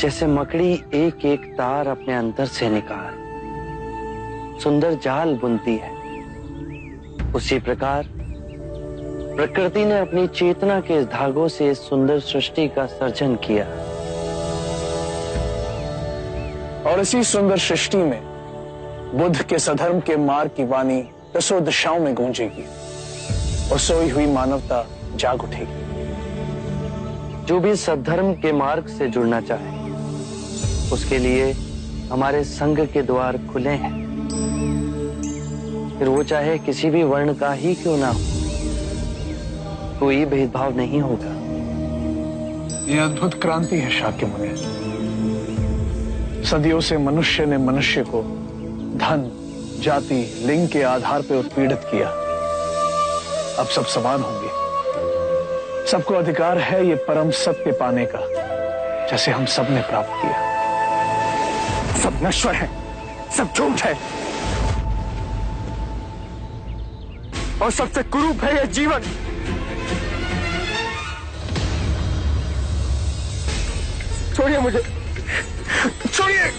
जैसे मकड़ी एक एक तार अपने अंदर से निकाल सुंदर जाल बुनती है, उसी प्रकार प्रकृति ने अपनी चेतना के इस धागों से इस सुंदर सृष्टि का सर्जन किया। और इसी सुंदर सृष्टि में बुद्ध के सधर्म के मार्ग की वाणी दसों दिशाओं में गूंजेगी और सोई हुई मानवता जाग उठेगी। जो भी सद्धर्म के मार्ग से जुड़ना चाहे उसके लिए हमारे संघ के द्वार खुले हैं, फिर वो चाहे किसी भी वर्ण का ही क्यों ना हो, कोई भेदभाव नहीं होगा। ये अद्भुत क्रांति है शाक्य मुनि। सदियों से मनुष्य ने मनुष्य को धन, जाति, लिंग के आधार पर उत्पीड़ित किया। अब सब समान होंगे। सबको अधिकार है ये परम सत्य पाने का, जैसे हम सब ने प्राप्त किया। सब नश्वर है, सब झूठ है और सबसे कुरूप है यह जीवन। छोड़िए मुझे, छोड़िए,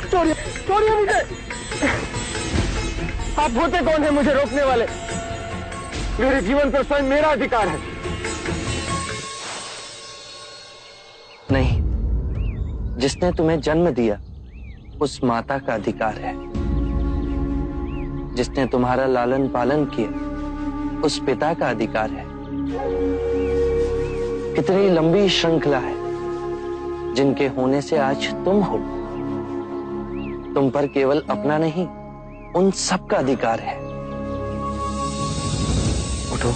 छोड़िए, छोड़िए मुझे। आप होते कौन है मुझे रोकने वाले? मेरे जीवन पर स्वयं मेरा अधिकार है। नहीं, जिसने तुम्हें जन्म दिया उस माता का अधिकार है। जिसने तुम्हारा लालन पालन किया उस पिता का अधिकार है। कितनी लंबी श्रृंखला है जिनके होने से आज तुम हो। तुम पर केवल अपना नहीं, उन सब का अधिकार है। उठो।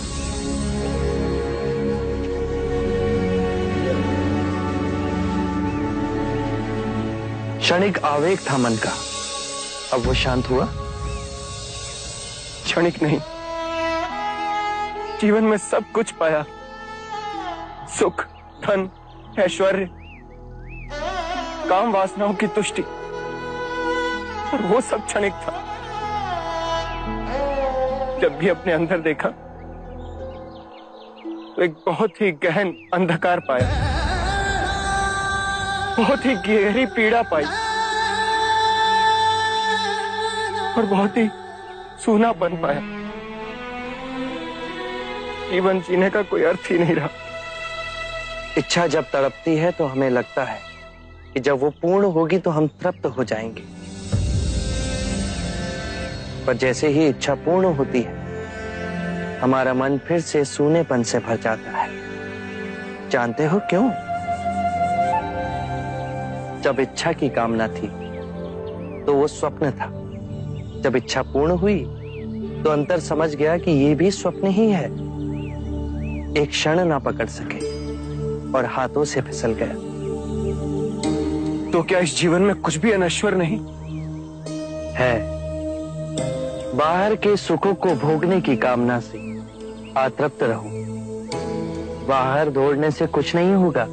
क्षणिक आवेग था मन का, अब वो शांत हुआ? क्षणिक नहीं, जीवन में सब कुछ पाया। सुख, धन, ऐश्वर्य, काम वासनाओं की तुष्टि, और वो सब क्षणिक था। जब भी अपने अंदर देखा तो एक बहुत ही गहन अंधकार पाया, बहुत ही गहरी पीड़ा पाई और बहुत ही सूनापन पाया। जीवन जीने का कोई अर्थ ही नहीं रहा। इच्छा जब तड़पती है तो हमें लगता है कि जब वो पूर्ण होगी तो हम तृप्त हो जाएंगे, पर जैसे ही इच्छा पूर्ण होती है हमारा मन फिर से सूनेपन से भर जाता है। जानते हो क्यों? जब इच्छा की कामना थी तो वो स्वप्न था। जब इच्छा पूर्ण हुई तो अंतर समझ गया कि ये भी स्वप्न ही है। एक क्षण ना पकड़ सके और हाथों से फिसल गया। तो क्या इस जीवन में कुछ भी अनश्वर नहीं है? बाहर के सुखों को भोगने की कामना से अतृप्त रहो। बाहर दौड़ने से कुछ नहीं होगा।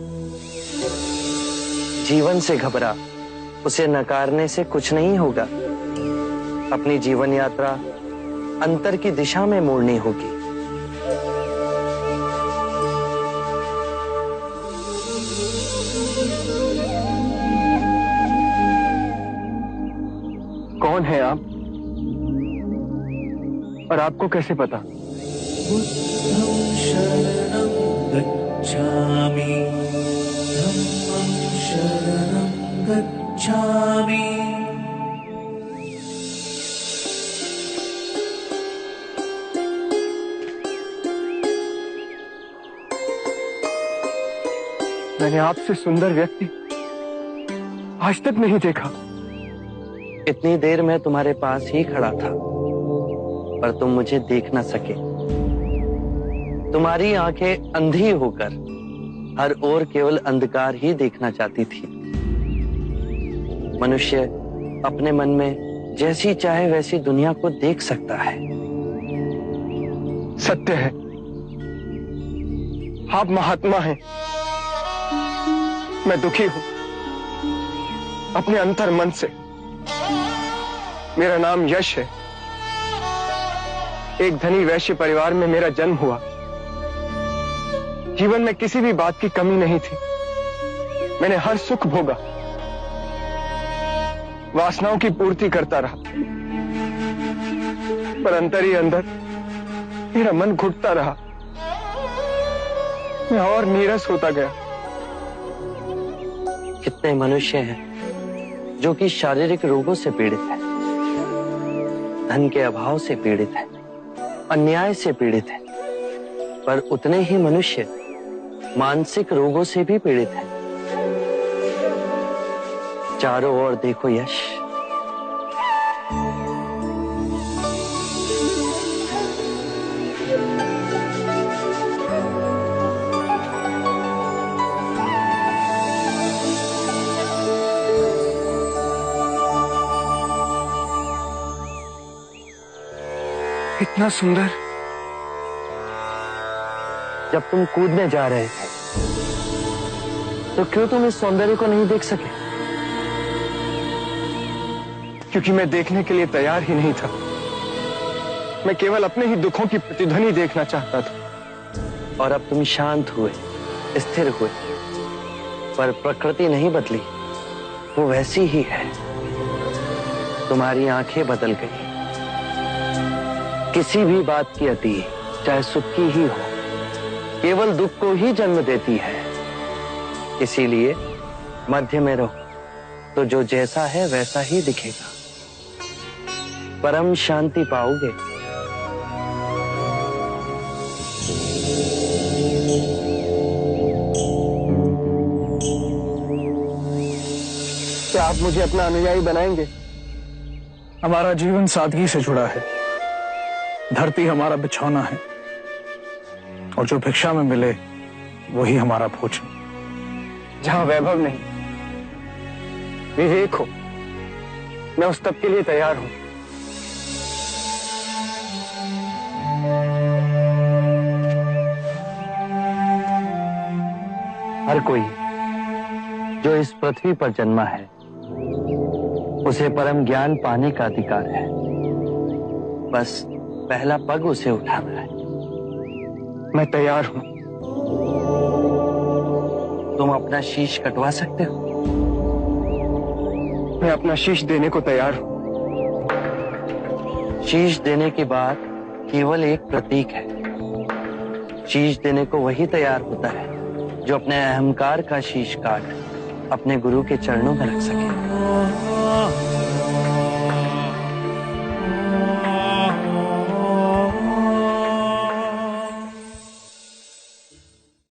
जीवन से घबरा, उसे नकारने से कुछ नहीं होगा। अपनी जीवन यात्रा अंतर की दिशा में मोड़नी होगी। कौन है आप और आपको कैसे पता? बुद्धं शरणं गच्छामि, धम्मं शरणं गच्छामि। मैंने आपसे सुंदर व्यक्ति आज तक नहीं देखा। इतनी देर में तुम्हारे पास ही खड़ा था पर तुम मुझे देख न सके। तुम्हारी आंखें अंधी होकर हर ओर केवल अंधकार ही देखना चाहती थी। मनुष्य अपने मन में जैसी चाहे वैसी दुनिया को देख सकता है। सत्य है, आप महात्मा हैं। मैं दुखी हूं अपने अंतर मन से। मेरा नाम यश है। एक धनी वैश्य परिवार में मेरा जन्म हुआ। जीवन में किसी भी बात की कमी नहीं थी। मैंने हर सुख भोगा, वासनाओं की पूर्ति करता रहा, पर अंदर ही अंदर मेरा मन घुटता रहा। मैं और नीरस होता गया। कितने मनुष्य हैं जो कि शारीरिक रोगों से पीड़ित हैं, धन के अभाव से पीड़ित हैं, अन्याय से पीड़ित हैं, पर उतने ही मनुष्य मानसिक रोगों से भी पीड़ित हैं। चारों ओर देखो यश, इतना सुंदर। जब तुम कूदने जा रहे थे तो क्यों तुम इस सौंदर्य को नहीं देख सके? क्योंकि मैं देखने के लिए तैयार ही नहीं था। मैं केवल अपने ही दुखों की प्रतिध्वनि देखना चाहता था। और अब तुम शांत हुए, स्थिर हुए, पर प्रकृति नहीं बदली, वो वैसी ही है। तुम्हारी आंखें बदल गई। किसी भी बात की अति, चाहे सुख की ही हो, केवल दुख को ही जन्म देती है। इसीलिए मध्य में रहो, तो जो जैसा है वैसा ही दिखेगा। परम शांति पाओगे। क्या आप मुझे अपना अनुयायी बनाएंगे? हमारा जीवन सादगी से जुड़ा है। धरती हमारा बिछौना है और जो भिक्षा में मिले वही हमारा भोजन। जहां वैभव नहीं, विवेक हो, मैं उस तप के लिए तैयार हूं। हर कोई जो इस पृथ्वी पर जन्मा है उसे परम ज्ञान पाने का अधिकार है। बस पहला पग उसे उठाना है। मैं तैयार हूं। तुम अपना शीश कटवा सकते हो। मैं अपना शीश देने को तैयार हूं। शीश देने की बात केवल एक प्रतीक है। शीश देने को वही तैयार होता है जो अपने अहंकार का शीश काट अपने गुरु के चरणों में रख सके।